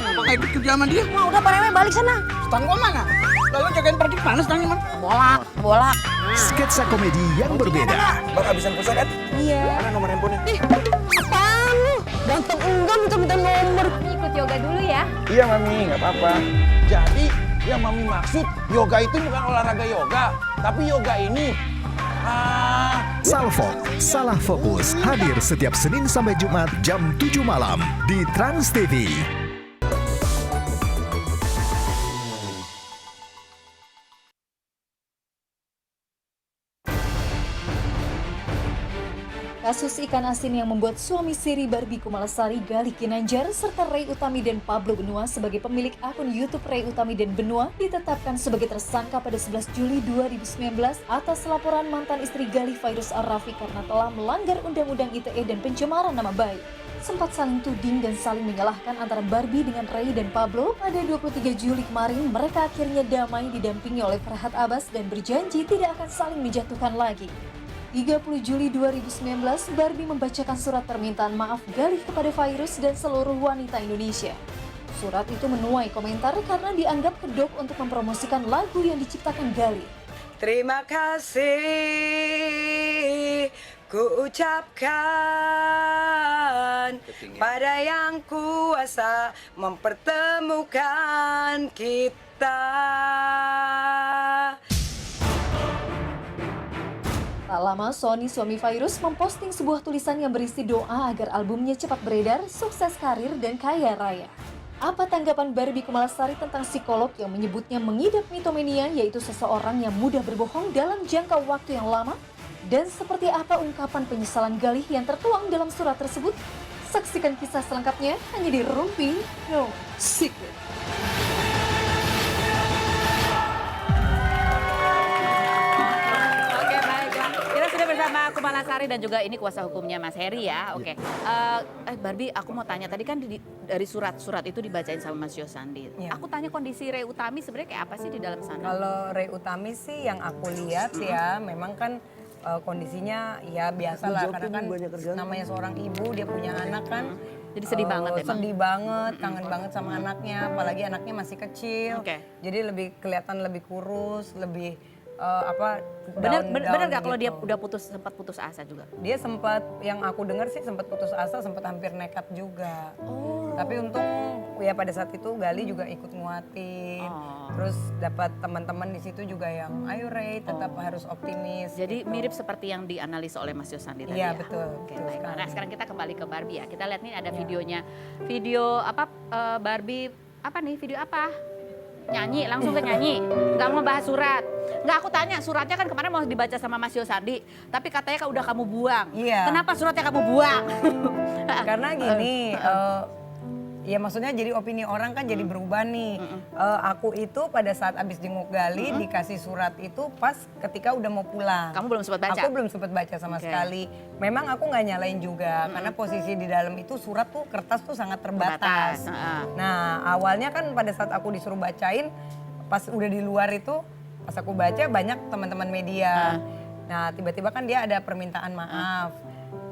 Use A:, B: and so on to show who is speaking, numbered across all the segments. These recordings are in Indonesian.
A: Apa nggak ikut kerja sama dia?
B: Nah, udah Pak Rw balik sana.
A: Stang gua mana? Lalu jagain parkir mana stangnya man?
B: Bolak.
C: Sketsa komedi yang berbeda.
D: Bang habisan pulsa kan?
B: Iya.
D: Mana nomor handphonenya?
B: Apaan lu? Ganteng enggak minta nomor.
E: Ikut yoga dulu ya.
D: Iya Mami, nggak apa-apa. Jadi yang Mami maksud yoga itu bukan olahraga yoga, tapi yoga ini
C: Salfok, Salah Fokus hadir setiap Senin sampai Jumat jam 7 malam di Trans TV.
F: Kasus ikan asin yang membuat suami siri Barbie Kumalasari Galih Ginanjar serta Ray Utami dan Pablo Benua sebagai pemilik akun YouTube Ray Utami dan Benua ditetapkan sebagai tersangka pada 11 Juli 2019 atas laporan mantan istri Galih Fairuz Ar-Rafi karena telah melanggar Undang-Undang ITE dan pencemaran nama baik. Sempat saling tuding dan saling menyalahkan antara Barbie dengan Ray dan Pablo, pada 23 Juli kemarin mereka akhirnya damai didampingi oleh Farhad Abbas dan berjanji tidak akan saling menjatuhkan lagi. 30 Juli 2019, Barbie membacakan surat permintaan maaf Galih kepada Fairuz dan seluruh wanita Indonesia. Surat itu menuai komentar karena dianggap kedok untuk mempromosikan lagu yang diciptakan Galih.
G: Terima kasih ku ucapkan pada yang kuasa mempertemukan kita.
F: Tak lama, Sony suami Fairuz memposting sebuah tulisan yang berisi doa agar albumnya cepat beredar, sukses karir, dan kaya raya. Apa tanggapan Barbie Kumalasari tentang psikolog yang menyebutnya mengidap mitomania, yaitu seseorang yang mudah berbohong dalam jangka waktu yang lama? Dan seperti apa ungkapan penyesalan Galih yang tertuang dalam surat tersebut? Saksikan kisah selengkapnya hanya di Rumpi No Secret.
E: Bersama Kumalasari dan juga ini kuasa hukumnya Mas Heri ya. Oke. Barbie, aku mau tanya tadi kan dari surat-surat itu dibacain sama Mas Yosandi.
H: Ya.
E: Aku tanya kondisi Ray Utami sebenarnya kayak apa sih di dalam sana?
H: Kalau Ray Utami sih yang aku lihat ya memang kan kondisinya ya biasa lah karena kan namanya seorang ibu dia punya anak kan.
E: Jadi sedih banget ya, Bang?
H: Sedih banget, kangen banget sama anaknya, apalagi anaknya masih kecil. Jadi lebih kelihatan lebih kurus, lebih
E: bener gak kalau
H: gitu.
E: dia udah sempat putus asa juga?
H: Dia sempat, yang aku dengar sih sempat putus asa, sempat hampir nekat juga. Tapi untung ya pada saat itu Gali juga ikut nguatin. Terus dapat teman-teman di situ juga yang ayo Ray tetap harus optimis.
E: Jadi
H: gitu.
E: mirip seperti yang dianalisa oleh Mas Yosandi tadi
H: Iya
E: ya?
H: betul.
E: Oke, baik. Nah sekarang kita kembali ke Barbie ya. Kita lihat nih ada videonya. Video apa Barbie, apa nih video apa? Nyanyi, langsung ke nyanyi. Nggak mau bahas surat. Nggak, aku tanya, suratnya kan kemarin mau dibaca sama Mas Yosandi. Tapi katanya kan udah kamu buang.
H: Iya.
E: Kenapa suratnya kamu buang?
H: Karena gini, ya maksudnya jadi opini orang kan jadi berubah nih. Aku itu pada saat abis jenguk Gali dikasih surat itu pas ketika udah mau pulang.
E: Kamu belum sempat baca?
H: Aku belum sempat baca sama sekali. Memang aku nggak nyalain juga karena posisi di dalam itu surat tuh kertas tuh sangat terbatas. Nah awalnya kan pada saat aku disuruh bacain, pas udah di luar itu, pas aku baca banyak teman-teman media. Nah tiba-tiba kan dia ada permintaan maaf.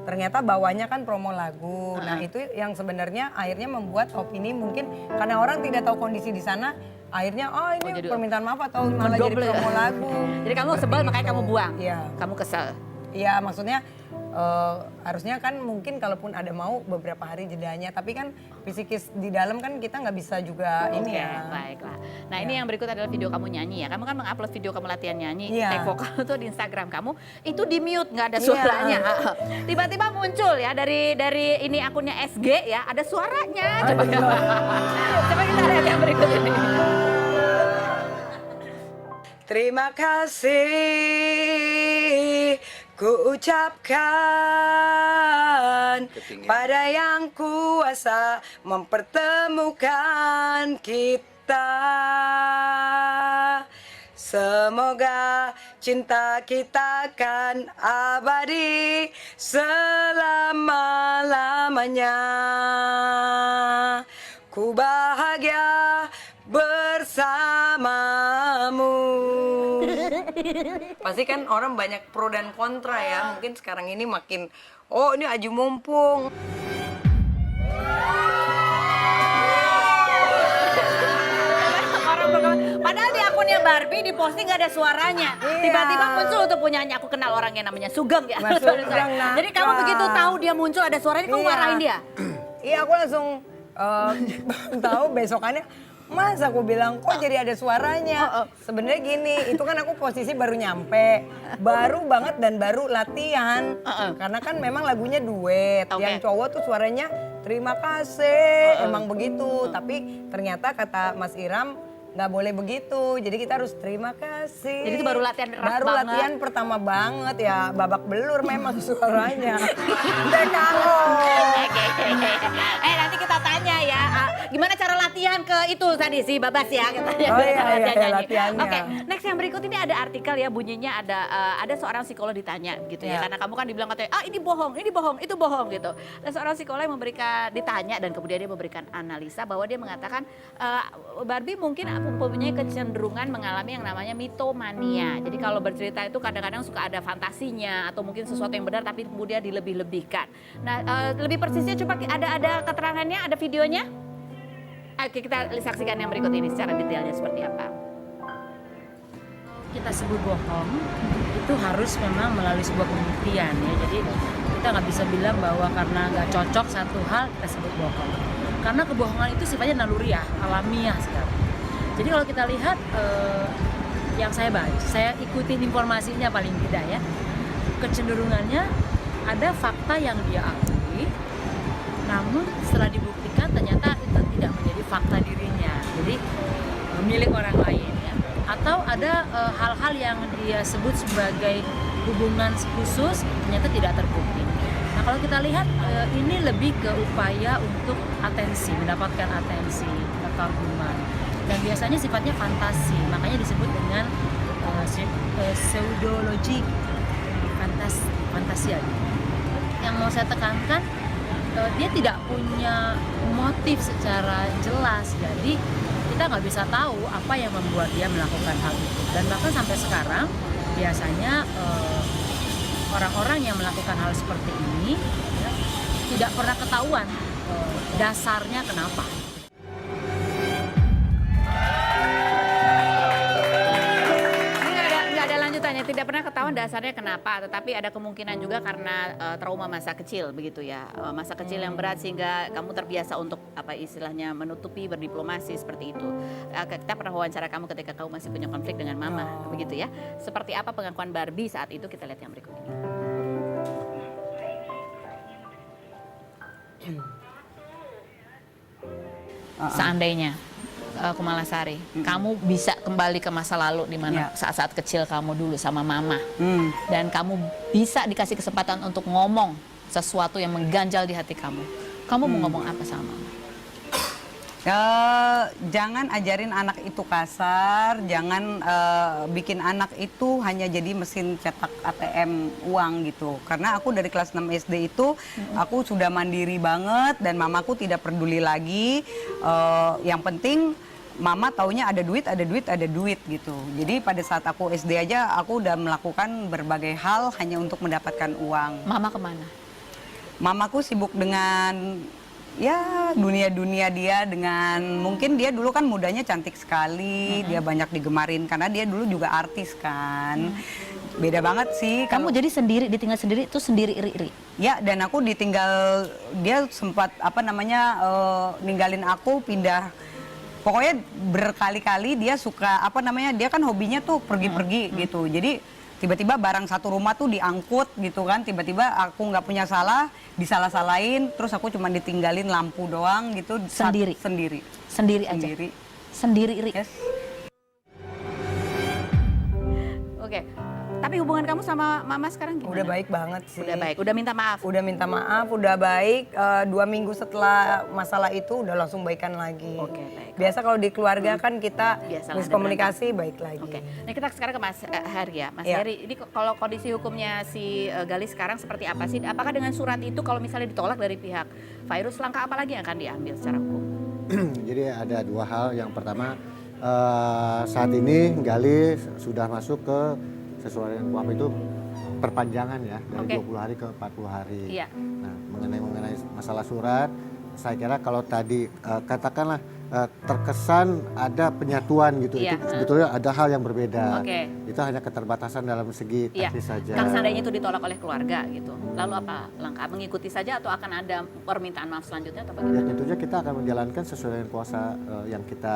H: Ternyata bawahnya kan promo lagu. Nah itu yang sebenarnya akhirnya membuat opini mungkin karena orang tidak tahu kondisi di sana. Akhirnya ini permintaan maaf atau malah jadi promo lagu.
E: Jadi kamu sebel makanya kamu buang?
H: Iya.
E: Kamu kesel?
H: Iya maksudnya harusnya kan mungkin kalaupun ada mau beberapa hari jedanya. Tapi kan psikis di dalam kan kita nggak bisa juga ini ya.
E: Baiklah. Nah ini yang berikut adalah video kamu nyanyi ya. Kamu kan mengupload video kamu latihan nyanyi.
H: Iya.
E: Take vokal itu di Instagram kamu. Itu di mute nggak ada suaranya. Tiba-tiba muncul ya dari ini akunnya SG ya. Ada suaranya. Coba kita lihat yang berikut ini.
G: Terima kasih ku ucapkan pada yang kuasa mempertemukan kita. Semoga cinta kita akan abadi selama-lamanya. Ku bahagia bersamamu. Pasti kan orang banyak pro dan kontra ya. Mungkin sekarang ini makin, ini aju mumpung.
E: Barbie di posting gak ada suaranya.
H: Iya.
E: Tiba-tiba muncul untuk penyanyi, aku kenal orangnya namanya Sugeng ya.
H: Mas Sugeng, nah.
E: Jadi kamu begitu tahu dia muncul ada suaranya, kamu
H: Iya.
E: marahin dia?
H: Iya, aku langsung tahu besokannya. Mas, aku bilang kok jadi ada suaranya. Sebenarnya gini, itu kan aku posisi baru nyampe, baru banget dan baru latihan. Karena kan memang lagunya duet.
E: Oke.
H: Yang cowok tuh suaranya terima kasih, emang begitu. Tapi ternyata kata Mas Iram nggak boleh begitu. Jadi kita harus terima kasih.
E: Jadi itu baru latihan rough
H: Baru
E: banget.
H: latihan pertama banget ya, babak belur memang suaranya. Dekaro.
E: Nanti kita tanya ya, gimana cara latihan ke itu tadi si Babas ya katanya.
H: Oh iya,
E: Cara
H: iya,
E: nyanyi.
H: latihannya.
E: Oke, next yang berikut ini ada artikel ya, bunyinya ada seorang psikolog ditanya gitu ya.
H: Iya.
E: Karena kamu kan dibilang katanya, ini bohong, itu bohong gitu. Dan seorang psikolog yang ditanya dan kemudian dia memberikan analisa bahwa dia mengatakan Barbie mungkin mempunyai kecenderungan mengalami yang namanya mitomania. Jadi kalau bercerita itu kadang-kadang suka ada fantasinya atau mungkin sesuatu yang benar tapi kemudian dilebih-lebihkan. Nah, lebih persisnya coba ada keterangannya, ada videonya. Oke, kita saksikan yang berikut ini secara detailnya seperti apa.
I: Kita sebut bohong itu harus memang melalui sebuah pembuktian ya. Jadi kita nggak bisa bilang bahwa karena nggak cocok satu hal kita sebut bohong. Karena kebohongan itu sifatnya naluriah, alamiah sekali. Jadi kalau kita lihat yang saya baca, saya ikutin informasinya paling tidak ya, kecenderungannya ada fakta yang dia akui, namun setelah dibuktikan ternyata itu tidak menjadi fakta dirinya, jadi milik orang lain ya. Atau ada hal-hal yang dia sebut sebagai hubungan khusus ternyata tidak terbukti. Nah kalau kita lihat ini lebih ke upaya untuk atensi, mendapatkan atensi, kekaguman. Dan biasanya sifatnya fantasi, makanya disebut dengan pseudologi fantasi. Yang mau saya tekankan, dia tidak punya motif secara jelas, jadi kita nggak bisa tahu apa yang membuat dia melakukan hal itu. Dan bahkan sampai sekarang biasanya orang-orang yang melakukan hal seperti ini ya, tidak pernah ketahuan dasarnya kenapa.
E: Tidak pernah ketahuan dasarnya kenapa, tetapi ada kemungkinan juga karena trauma masa kecil begitu ya, masa kecil yang berat sehingga kamu terbiasa untuk apa istilahnya menutupi, berdiplomasi seperti itu. Kita pernah wawancara kamu ketika kamu masih punya konflik dengan mama, begitu ya. Seperti apa pengakuan Barbie saat itu, kita lihat yang berikut ini. Seandainya Kumalasari, kamu bisa kembali ke masa lalu di mana saat-saat kecil kamu dulu sama mama, dan kamu bisa dikasih kesempatan untuk ngomong sesuatu yang mengganjal di hati kamu mau ngomong apa sama mama?
J: Jangan ajarin anak itu kasar, jangan bikin anak itu hanya jadi mesin cetak ATM uang gitu. Karena aku dari kelas 6 SD itu aku sudah mandiri banget dan mamaku tidak peduli lagi. Yang penting mama taunya ada duit gitu. Jadi pada saat aku SD aja aku udah melakukan berbagai hal hanya untuk mendapatkan uang.
E: Mama kemana?
J: Mamaku sibuk dengan ya dunia dia dengan mungkin dia dulu kan mudanya cantik sekali, dia banyak digemarin karena dia dulu juga artis kan. Beda banget sih.
E: Kamu jadi sendiri, ditinggal sendiri itu sendiri iri-iri?
J: Ya, dan aku ditinggal, dia sempat ninggalin aku pindah. Pokoknya berkali-kali dia suka dia kan hobinya tuh pergi-pergi gitu. Jadi tiba-tiba barang satu rumah tuh diangkut gitu kan, tiba-tiba aku nggak punya salah, disalah-salahin, terus aku cuma ditinggalin lampu doang gitu.
E: Sendiri aja? Sendiri iri?
J: Yes.
E: Oke. Tapi hubungan kamu sama mama sekarang gimana?
H: Udah baik banget sih.
E: Udah baik, udah minta maaf?
H: Udah minta maaf, udah baik. 2 minggu setelah masalah itu udah langsung baikan lagi.
E: Oke, baik.
H: Biasa kalau di keluarga kan kita
E: Biasalah
H: miskomunikasi baik lagi.
E: Oke, nah kita sekarang ke Mas Heri ya. Mas
H: Iya.
E: Heri, ini kalau kondisi hukumnya si Gali sekarang seperti apa sih? Apakah dengan surat itu kalau misalnya ditolak dari pihak Virus, langkah apa lagi yang akan diambil secara hukum?
K: Jadi ada 2 hal. Yang pertama, saat ini Gali sudah masuk ke sesuai dengan KUHP itu perpanjangan ya dari 20 hari ke 40 hari.
E: Iya.
K: Nah, mengenai masalah surat, saya kira kalau tadi katakanlah terkesan ada penyatuan gitu.
E: Iya,
K: Itu sebetulnya ada hal yang berbeda.
E: Oke.
K: Itu hanya keterbatasan dalam segi
E: Iya.
K: teknis saja.
E: Kang, seandainya itu ditolak oleh keluarga gitu, lalu apa langkah? Mengikuti saja atau akan ada permintaan maaf selanjutnya atau
K: Ya
E: bagaimana?
K: tentunya kita akan menjalankan sesuai dengan kuasa yang kita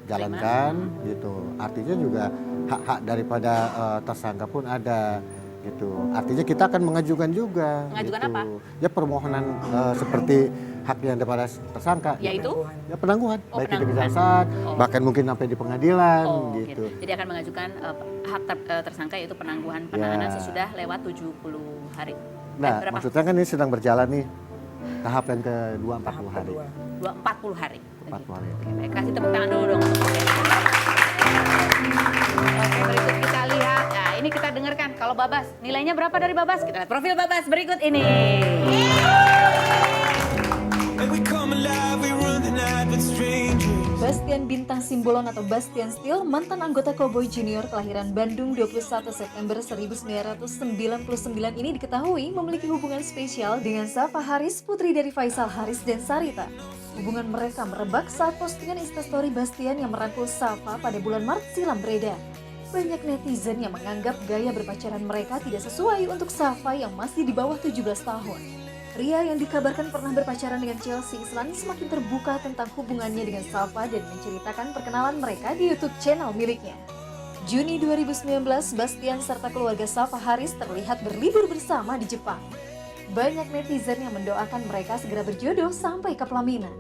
K: jalankan gitu. Artinya juga hak-hak daripada tersangka pun ada gitu. Artinya kita akan mengajukan juga.
E: Mengajukan
K: gitu.
E: apa?
K: Ya permohonan seperti hak yang daripada tersangka.
E: Yaitu?
K: Ya penangguhan,
E: Oh,
K: baik itu
E: penangguhan.
K: kejaksaan,
E: Oh.
K: bahkan mungkin sampai di pengadilan
E: Oh,
K: gitu.
E: Jadi akan mengajukan hak tersangka yaitu penangguhan penahanan
K: Ya.
E: sesudah lewat 70 hari.
K: Nah,
E: berapa?
K: maksudnya kan ini sedang berjalan nih tahap yang kedua 40 hari.
E: 40 hari.
K: 40 hari.
E: Oke, baik. Kasih tepuk tangan dulu dong. Oke, berikut kita lihat. Nah, ini kita dengarkan kalau Babas. Nilainya berapa dari Babas? Kita lihat profil Babas berikut ini.
F: Bastian Bintang Simbolon atau Bastian Steel, mantan anggota Cowboy Junior kelahiran Bandung 21 September 1999 ini diketahui memiliki hubungan spesial dengan Safa Haris, putri dari Faisal Haris dan Sarita. Hubungan mereka merebak saat postingan instastory Bastian yang merangkul Safa pada bulan Maret silam beredar. Banyak netizen yang menganggap gaya berpacaran mereka tidak sesuai untuk Safa yang masih di bawah 17 tahun. Pria yang dikabarkan pernah berpacaran dengan Chelsea Islan semakin terbuka tentang hubungannya dengan Safa dan menceritakan perkenalan mereka di YouTube channel miliknya. Juni 2019, Bastian serta keluarga Safa Haris terlihat berlibur bersama di Jepang. Banyak netizen yang mendoakan mereka segera berjodoh sampai ke pelaminan.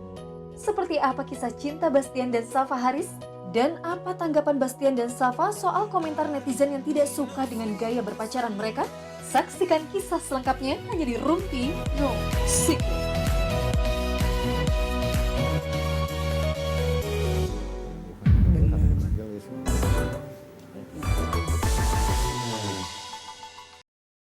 F: Seperti apa kisah cinta Bastian dan Safa Haris? Dan apa tanggapan Bastian dan Safa soal komentar netizen yang tidak suka dengan gaya berpacaran mereka? Saksikan kisah selengkapnya hanya di Rumpi No Secret.